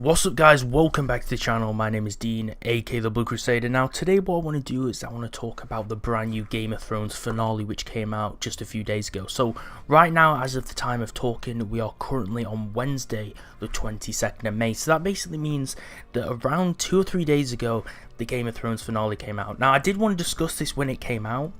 What's up guys, welcome back to the channel. My name is Dean, aka the Blue Crusader. Now today what I want to do is I want to talk about the brand new Game of Thrones finale which came out just a few days ago. So right now, as of the time of talking, we are currently on Wednesday the 22nd of May. So that basically means that around 2 or 3 days ago the Game of Thrones finale came out. Now I did want to discuss this when it came out,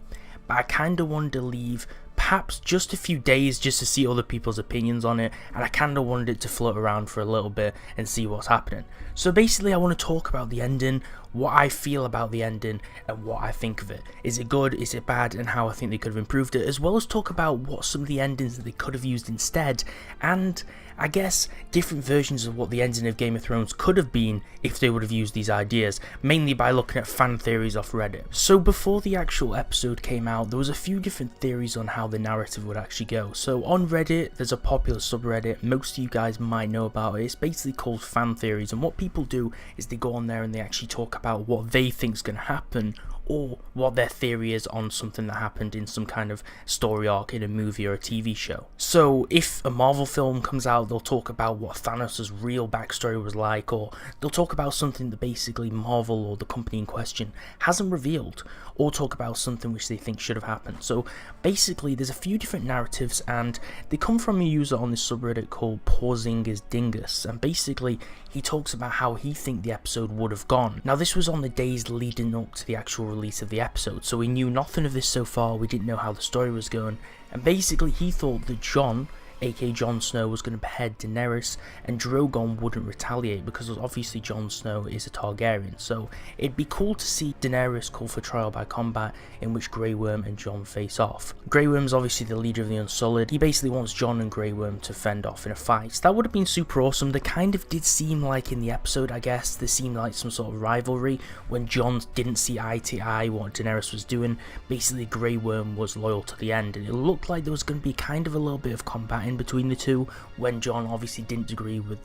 but I kind of wanted to leave perhaps just a few days just to see other people's opinions on it, and I kind of wanted it to float around for a little bit and see what's happening. So basically I want to talk about the ending, what I feel about the ending and what I think of it. Is it good, is it bad, and how I think they could have improved it, as well as talk about what some of the endings that they could have used instead, and I guess different versions of what the ending of Game of Thrones could have been if they would have used these ideas, mainly by looking at fan theories off Reddit. So before the actual episode came out, there was a few different theories on how the narrative would actually go. So on Reddit, there's a popular subreddit, most of you guys might know about it. It's basically called fan theories, and what people do is they go on there and they actually talk about what they think is going to happen, or what their theory is on something that happened in some kind of story arc in a movie or a TV show. So if a Marvel film comes out, they'll talk about what Thanos' real backstory was like, or they'll talk about something that basically Marvel or the company in question hasn't revealed, or talk about something which they think should have happened. So basically there's a few different narratives, and they come from a user on this subreddit called Porzingis Dingus, and basically he talks about how he thinks the episode would have gone. Now this was on the days leading up to the actual release of the episode, so we knew nothing of this so far, we didn't know how the story was going, and basically he thought that Jon, aka Jon Snow, was going to behead Daenerys and Drogon wouldn't retaliate, because obviously Jon Snow is a Targaryen. So it'd be cool to see Daenerys call for trial by combat, in which Grey Worm and Jon face off. Grey Worm's obviously the leader of the Unsullied. He basically wants Jon and Grey Worm to fend off in a fight. So that would have been super awesome. There kind of did seem like in the episode, I guess, there seemed like some sort of rivalry when Jon didn't see eye to eye what Daenerys was doing. Basically Grey Worm was loyal to the end, and it looked like there was going to be kind of a little bit of combat in between the two, when Jon obviously didn't agree with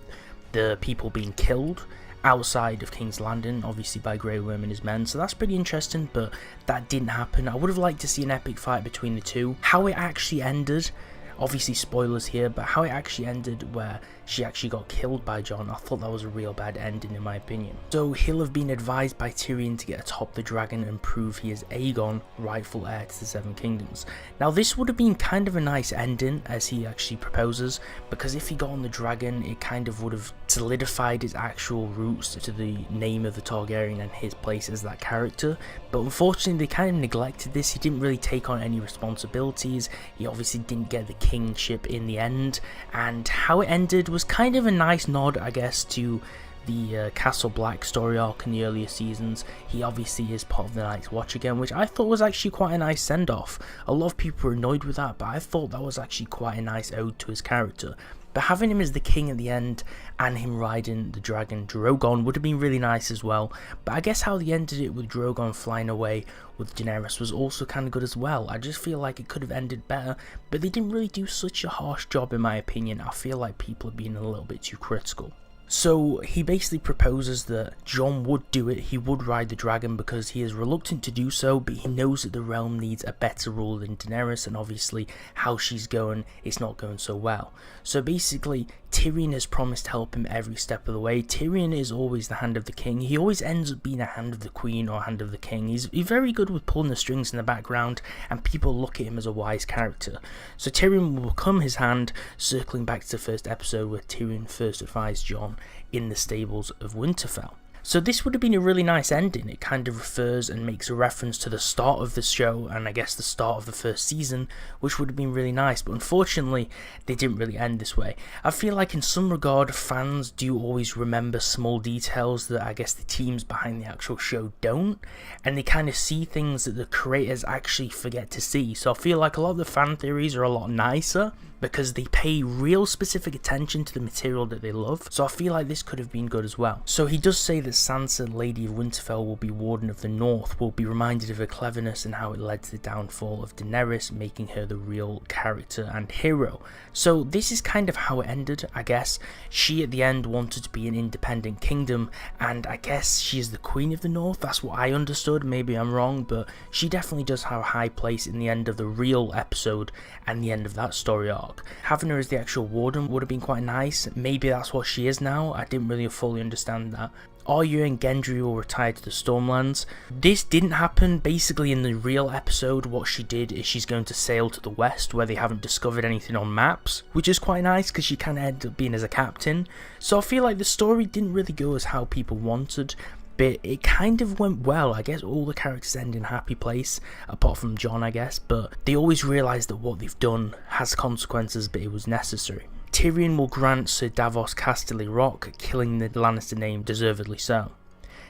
the people being killed outside of King's Landing, obviously by Grey Worm and his men. So that's pretty interesting, but that didn't happen. I would have liked to see an epic fight between the two. How it actually ended, obviously spoilers here, but how it actually ended where she actually got killed by Jon, I thought that was a real bad ending in my opinion. So he'll have been advised by Tyrion to get atop the dragon and prove he is Aegon, rightful heir to the Seven Kingdoms. Now this would have been kind of a nice ending as he actually proposes, because if he got on the dragon, it kind of would have solidified his actual roots to the name of the Targaryen and his place as that character. But unfortunately they kind of neglected this. He didn't really take on any responsibilities, he obviously didn't get the kingship in the end, and how it ended was kind of a nice nod, I guess, to the Castle Black story arc in the earlier seasons. He obviously is part of the Night's Watch again, which I thought was actually quite a nice send-off. A lot of people were annoyed with that, but I thought that was actually quite a nice ode to his character. But having him as the king at the end and him riding the dragon Drogon would have been really nice as well. But I guess how they ended it with Drogon flying away with Daenerys was also kind of good as well. I just feel like it could have ended better, but they didn't really do such a harsh job in my opinion. I feel like people are being a little bit too critical. So he basically proposes that Jon would do it, he would ride the dragon because he is reluctant to do so, but he knows that the realm needs a better ruler than Daenerys, and obviously how she's going, it's not going so well. So basically Tyrion has promised to help him every step of the way. Tyrion is always the hand of the king. He always ends up being a hand of the queen or hand of the king. He's very good with pulling the strings in the background, and people look at him as a wise character. So Tyrion will become his hand, circling back to the first episode where Tyrion first advised Jon in the stables of Winterfell. So this would have been a really nice ending. It kind of refers and makes a reference to the start of the show, and I guess the start of the first season, which would have been really nice, but unfortunately they didn't really end this way. I feel like in some regard fans do always remember small details that I guess the teams behind the actual show don't, and they kind of see things that the creators actually forget to see. So I feel like a lot of the fan theories are a lot nicer because they pay real specific attention to the material that they love. So I feel like this could have been good as well. So he does say that as Sansa, Lady of Winterfell, will be Warden of the North, we'll be reminded of her cleverness and how it led to the downfall of Daenerys, making her the real character and hero. So this is kind of how it ended, I guess. She at the end wanted to be an independent kingdom, and I guess she is the Queen of the North. That's what I understood, maybe I'm wrong, but she definitely does have a high place in the end of the real episode and the end of that story arc. Having her as the actual Warden would have been quite nice. Maybe that's what she is now. I didn't really fully understand that. Arya and Gendry will retire to the Stormlands. This didn't happen. Basically in the real episode, what she did is she's going to sail to the west where they haven't discovered anything on maps, which is quite nice because she kind of ended up being as a captain. So I feel like the story didn't really go as how people wanted, but it kind of went well. I guess all the characters end in a happy place, apart from Jon, I guess, but they always realise that what they've done has consequences, but it was necessary. Tyrion will grant Sir Davos Casterly Rock, killing the Lannister name deservedly so.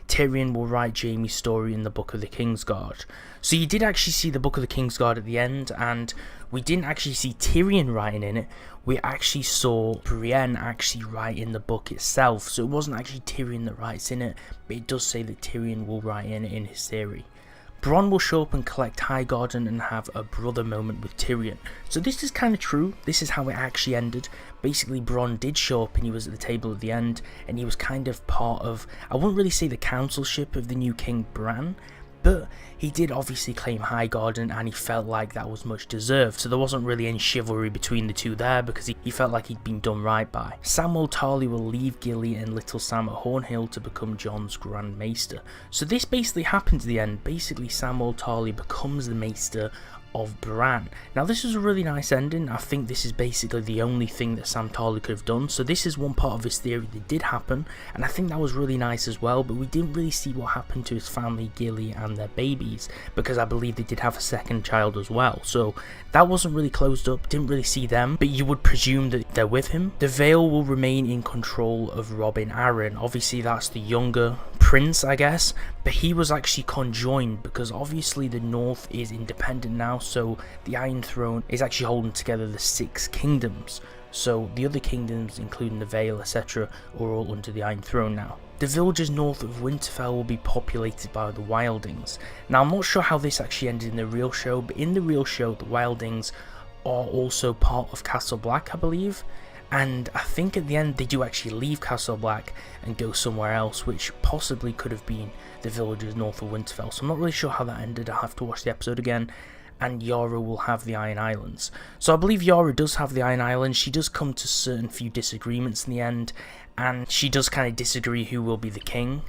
Tyrion will write Jaime's story in the Book of the Kingsguard. So you did actually see the Book of the Kingsguard at the end, and we didn't actually see Tyrion writing in it. We actually saw Brienne actually write in the book itself. So it wasn't actually Tyrion that writes in it, but it does say that Tyrion will write in it in his theory. Bronn will show up and collect Highgarden and have a brother moment with Tyrion. So this is kind of true. This is how it actually ended. Basically, Bronn did show up and he was at the table at the end, and he was kind of part of, I wouldn't really say the councilship of the new King Bran, but he did obviously claim Highgarden and he felt like that was much deserved, so there wasn't really any chivalry between the two there because he felt like he'd been done right by. Samwell Tarly will leave Gilly and Little Sam at Hornhill to become Jon's Grand Maester. So this basically happens at the end. Basically Samwell Tarly becomes the Maester of Bran. Now this is a really nice ending. I think this is basically the only thing that Sam Tarly could have done, so this is one part of his theory that did happen, and I think that was really nice as well, but we didn't really see what happened to his family, Gilly and their babies, because I believe they did have a second child as well, so that wasn't really closed up, didn't really see them, but you would presume that they're with him. The Vale will remain in control of Robin Arryn. Obviously that's the younger prince, I guess, but he was actually conjoined because obviously the North is independent now, so the Iron Throne is actually holding together the 6 kingdoms. So the other kingdoms, including the Vale, etc., are all under the Iron Throne now. The villages north of Winterfell will be populated by the Wildings. Now I'm not sure how this actually ended in the real show, but in the real show the Wildings are also part of Castle Black, I believe. And I think at the end they do actually leave Castle Black and go somewhere else, which possibly could have been the villages north of Winterfell. So I'm not really sure how that ended. I'll have to watch the episode again. And Yara will have the Iron Islands. So I believe Yara does have the Iron Islands. She does come to certain few disagreements in the end, and she does kind of disagree who will be the king,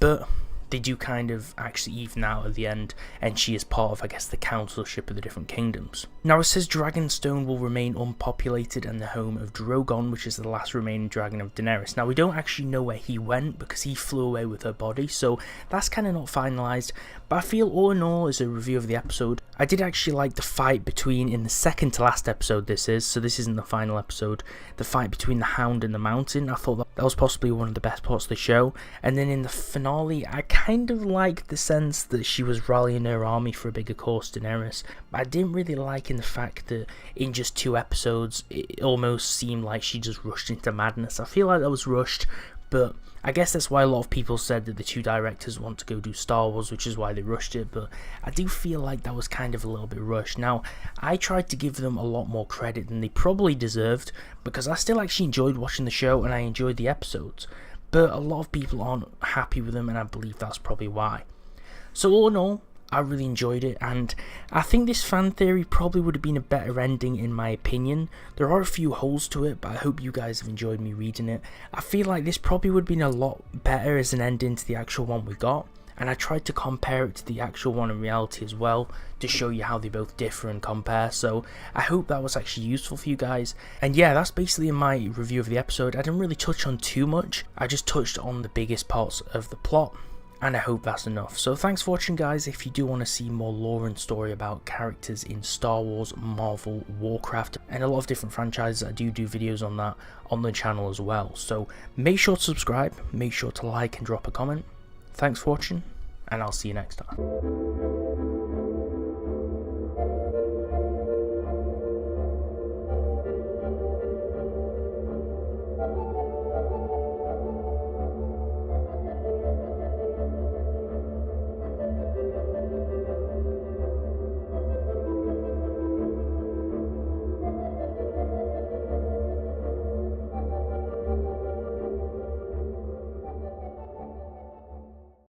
but they do kind of actually even out at the end, and she is part of, I guess, the councilship of the different kingdoms. Now it says Dragonstone will remain unpopulated and the home of Drogon, which is the last remaining dragon of Daenerys. Now we don't actually know where he went because he flew away with her body, so that's kind of not finalised, but I feel all in all, as a review of the episode, I did actually like the fight between, in the second to last episode this is, so this isn't the final episode, the fight between the Hound and the Mountain. I thought that was possibly one of the best parts of the show. And then in the finale, I kind of liked the sense that she was rallying her army for a bigger cause, Daenerys, but I didn't really like in the fact that in just 2 episodes, it almost seemed like she just rushed into madness. I feel like that was rushed, but I guess that's why a lot of people said that the 2 directors want to go do Star Wars, which is why they rushed it, but I do feel like that was kind of a little bit rushed. Now, I tried to give them a lot more credit than they probably deserved, because I still actually enjoyed watching the show and I enjoyed the episodes, but a lot of people aren't happy with them, and I believe that's probably why. So all in all, I really enjoyed it, and I think this fan theory probably would have been a better ending in my opinion. There are a few holes to it, but I hope you guys have enjoyed me reading it. I feel like this probably would have been a lot better as an ending to the actual one we got, and I tried to compare it to the actual one in reality as well to show you how they both differ and compare, so I hope that was actually useful for you guys. And yeah, that's basically my review of the episode. I didn't really touch on too much, I just touched on the biggest parts of the plot, and I hope that's enough. So thanks for watching, guys. If you do want to see more lore and story about characters in Star Wars, Marvel, Warcraft, and a lot of different franchises, I do videos on that on the channel as well. So make sure to subscribe, make sure to like and drop a comment. Thanks for watching, and I'll see you next time.